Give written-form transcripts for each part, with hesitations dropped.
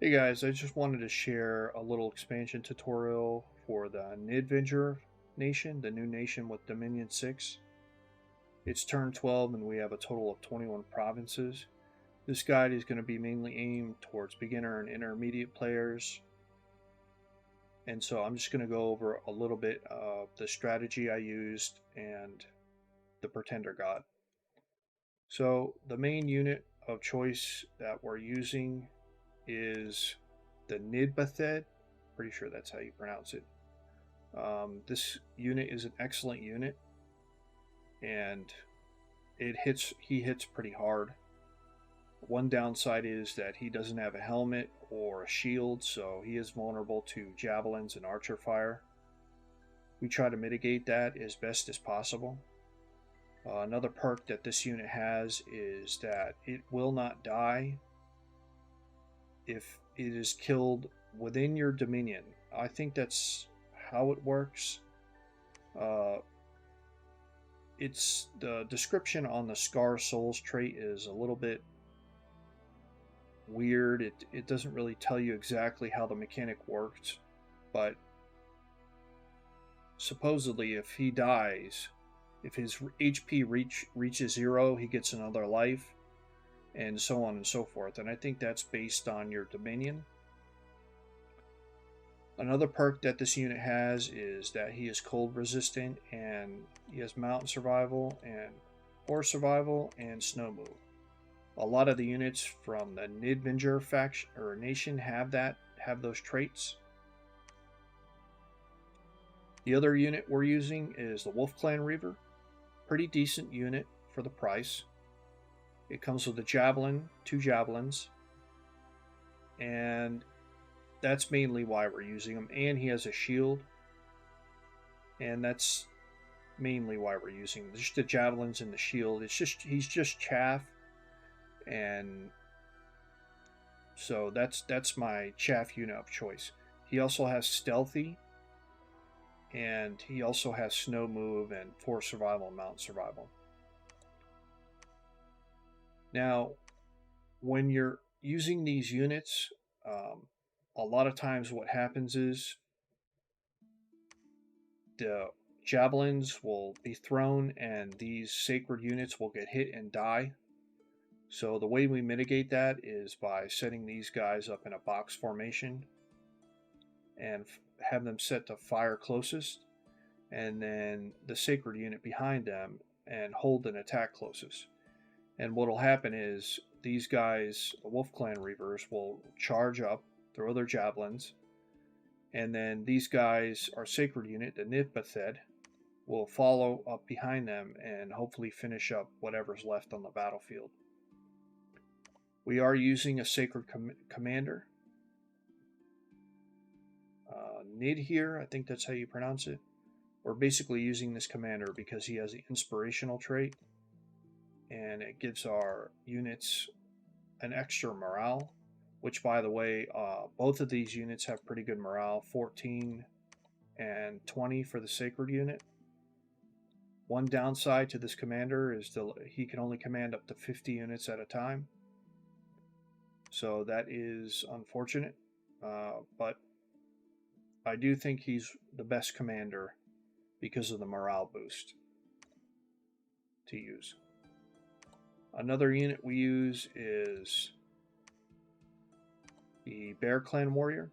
Hey guys, I just wanted to share a little expansion tutorial for the Nidavangr nation, the new nation with Dominion 6. It's turn 12 and we have a total of 21 provinces. This guide is going to be mainly aimed towards beginner and intermediate players. And so I'm just going to go over a little bit of the strategy I used and the Pretender God. So the main unit of choice that we're using is the Nidbathed. Pretty sure that's how you pronounce it. This unit is an excellent unit, and he hits pretty hard. One downside is that he doesn't have a helmet or a shield, so he is vulnerable to javelins and archer fire. We try to mitigate that as best as possible. Another perk that this unit has is that it will not die if it is killed within your dominion. I think that's how it works. Uh, it's the description on the Scar Souls trait is a little bit weird. It doesn't really tell you exactly how the mechanic works, but supposedly if he dies, if his HP reaches 0, he gets another life, and so on and so forth. And I think that's based on your dominion. Another perk that this unit has is that he is cold resistant, and he has mountain survival and horse survival and snow move. A lot of the units from the Nidavangr faction or nation have those traits. The other unit we're using is the Wolf Clan Reaver. Pretty decent unit for the price. It comes with a javelin, 2 javelins, and that's mainly why we're using him. And he has a shield, and that's mainly why we're using just the javelins and the shield. He's just chaff, and so that's my chaff unit of choice. He also has stealthy, and he also has snow move and force survival and mountain survival. Now, when you're using these units, a lot of times what happens is the javelins will be thrown and these sacred units will get hit and die. So the way we mitigate that is by setting these guys up in a box formation and have them set to fire closest, and then the sacred unit behind them and hold an attack closest. And what will happen is these guys, the Wolf Clan Reavers, will charge up, throw their javelins, and then these guys, our sacred unit, the Nidbathed, will follow up behind them and hopefully finish up whatever's left on the battlefield. We are using a sacred commander. Nid here, I think that's how you pronounce it. We're basically using this commander because he has the inspirational trait, and it gives our units an extra morale, which, by the way, both of these units have pretty good morale, 14 and 20 for the sacred unit. One downside to this commander is he can only command up to 50 units at a time, so that is unfortunate, but I do think he's the best commander because of the morale boost to use. Another unit we use is the Bear Clan Warrior.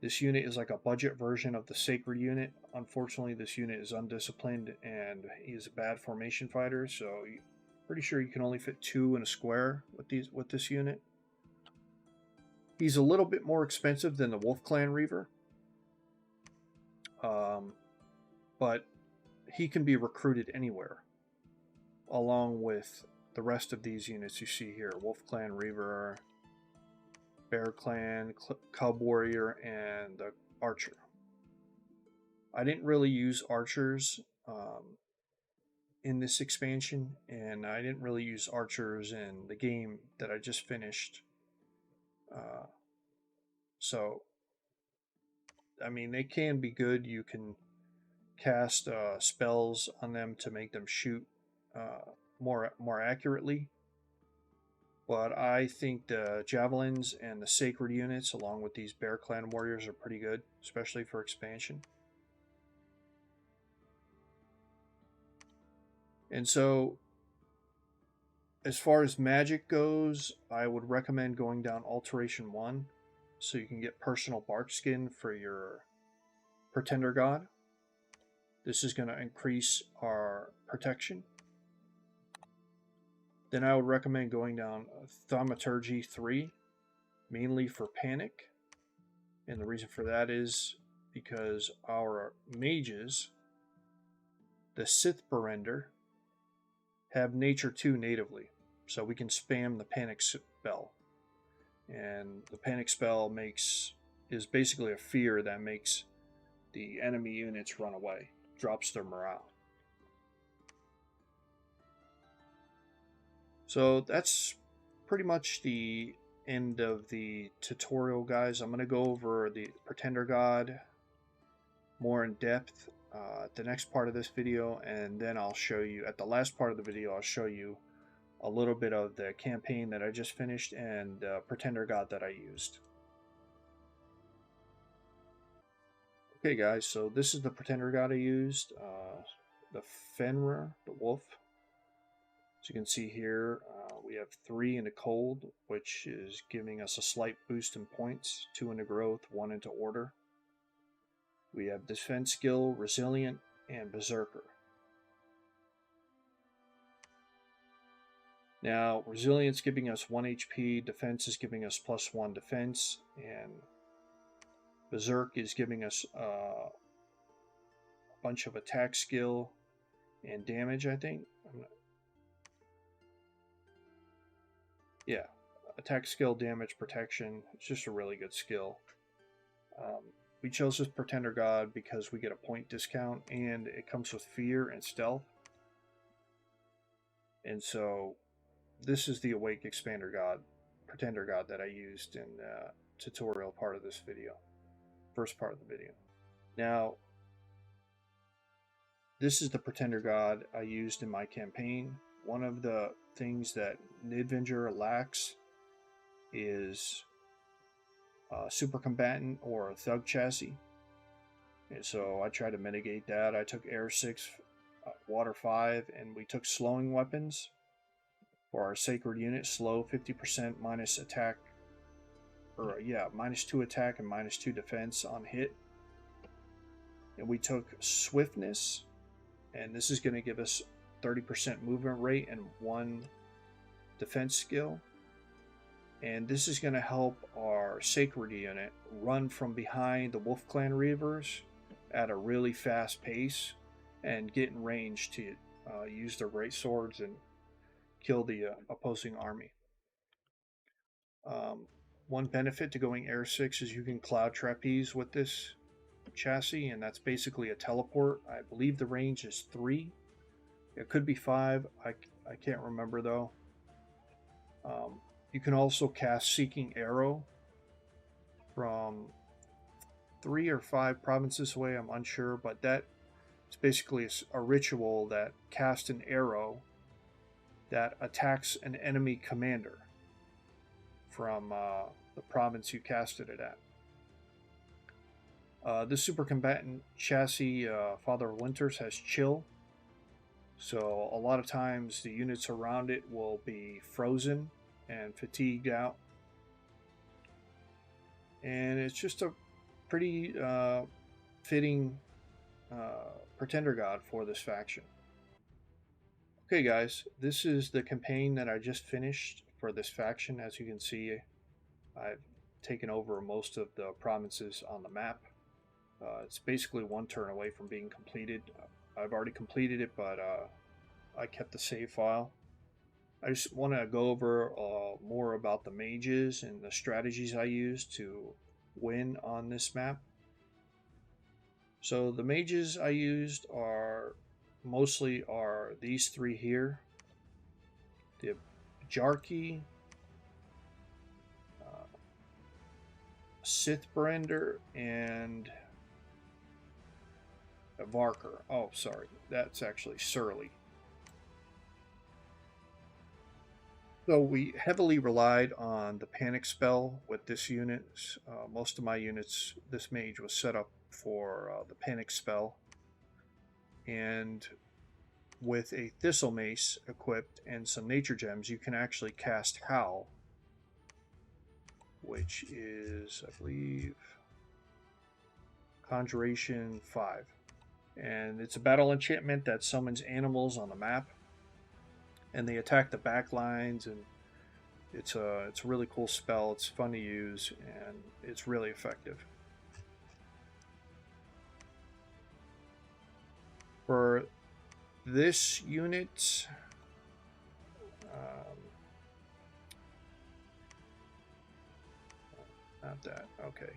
This unit is like a budget version of the Sacred unit. Unfortunately, this unit is undisciplined and he is a bad formation fighter, so pretty sure you can only fit 2 in a square with this unit. He's a little bit more expensive than the Wolf Clan Reaver, but he can be recruited anywhere, along with the rest of these units you see here: Wolf Clan Reaver, Bear Clan, Cub Warrior, and the Archer. I didn't really use archers in this expansion, and I didn't really use archers in the game that I just finished. So, I mean, they can be good. You can cast spells on them to make them shoot more accurately, But I think the javelins and the sacred units, along with these Bear Clan warriors, are pretty good, especially for expansion. And so, as far as magic goes, I would recommend going down Alteration 1 so you can get personal bark skin for your Pretender God. This is going to increase our protection. Then I would recommend going down Thaumaturgy 3, mainly for panic. And the reason for that is because our mages, the Sith Berender, have Nature 2 natively. So we can spam the panic spell. And the panic spell is basically a fear that makes the enemy units run away, drops their morale. So that's pretty much the end of the tutorial, guys. I'm going to go over the Pretender God more in depth at the next part of this video, and then I'll show you, at the last part of the video, I'll show you a little bit of the campaign that I just finished and the Pretender God that I used. Okay guys, so this is the Pretender God I used, the Fenrir, the wolf. As you can see here, we have 3 into cold, which is giving us a slight boost in points, 2 into growth, 1 into order. We have defense skill, resilient, and berserker. Now, resilience giving us 1 HP, defense is giving us +1 defense, and berserk is giving us a bunch of attack skill and damage, I think. Yeah, attack skill, damage, protection. It's just a really good skill. We chose this Pretender God because we get a point discount and it comes with fear and stealth. And so this is the Awake Expander God, Pretender God that I used in the tutorial part of this video, first part of the video. Now, this is the Pretender God I used in my campaign. One of the things that Nidavangr lacks is super combatant or a thug chassis, and so I tried to mitigate that. I took air 6, water 5, and we took slowing weapons for our sacred unit. Slow 50% minus attack, or -2 attack and -2 defense on hit. And we took swiftness, and this is going to give us 30% movement rate and 1 defense skill. And this is going to help our sacred unit run from behind the Wolf Clan Reavers at a really fast pace and get in range to use their great swords and kill the opposing army. One benefit to going Air 6 is you can cloud trapeze with this chassis, and that's basically a teleport. I believe the range is 3. It could be 5. I can't remember though. You can also cast Seeking Arrow from 3 or 5 provinces away, I'm unsure, but that is basically a ritual that casts an arrow that attacks an enemy commander from the province you casted it at. This super combatant chassis, Father of Winters, has chill, so a lot of times the units around it will be frozen and fatigued out, and it's just a pretty fitting Pretender God for this faction. Okay guys, this is the campaign that I just finished for this faction. As you can see, I've taken over most of the provinces on the map. It's basically 1 turn away from being completed. I've already completed it, but I kept the save file. I just want to go over more about the mages and the strategies I used to win on this map. So the mages I used are mostly these 3 here: the Jarky, Sith Berender, and a Varker. Oh, sorry, that's actually Surly. So we heavily relied on the panic spell with this unit. Most of my units, this mage was set up for the panic spell, and with a thistle mace equipped and some nature gems, you can actually cast Howl, which is, I believe, Conjuration 5. And it's a battle enchantment that summons animals on the map, and they attack the back lines, and it's a really cool spell. It's fun to use, and it's really effective. For this unit, um, not that. Okay.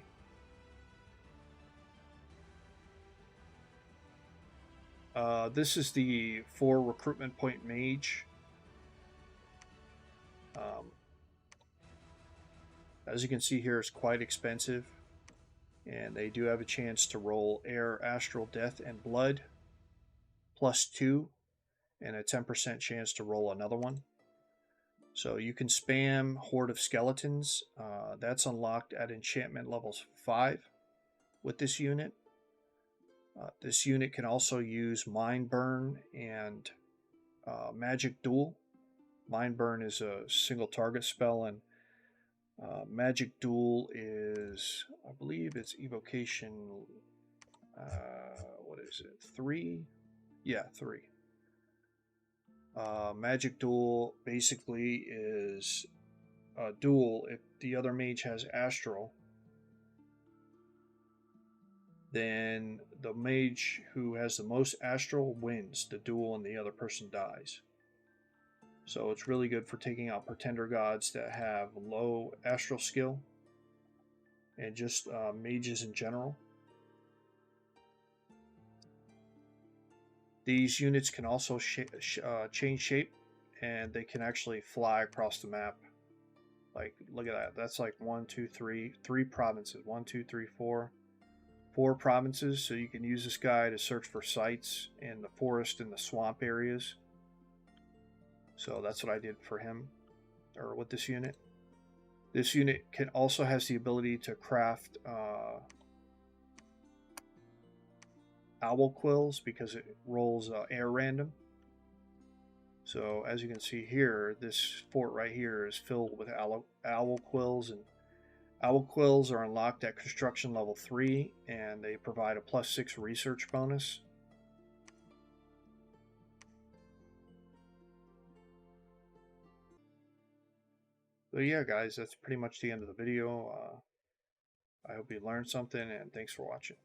This is the 4 recruitment point mage. Um, as you can see here, it's quite expensive, and they do have a chance to roll air, astral, death, and blood +2, and a 10% chance to roll another one. So you can spam Horde of Skeletons. That's unlocked at enchantment levels 5 with this unit. This unit can also use Mind Burn and Magic Duel. Mind Burn is a single target spell, and Magic Duel is, I believe it's evocation. What is it? 3? Yeah, 3. Magic Duel basically is a duel. If the other mage has Astral, then the mage who has the most Astral wins the duel and the other person dies. So it's really good for taking out Pretender Gods that have low Astral skill, and just mages in general. These units can also change shape, and they can actually fly across the map. Like, look at that. That's like 1, 2, 3, 3 provinces. 1, 2, 3, 4. 4 provinces. So you can use this guy to search for sites in the forest and the swamp areas. So that's what I did for him, or with this unit. This unit also has the ability to craft owl quills because it rolls air random. So as you can see here, this fort right here is filled with owl quills, and owl quills are unlocked at construction level 3, and they provide a +6 research bonus. So yeah, guys, that's pretty much the end of the video. I hope you learned something, and thanks for watching.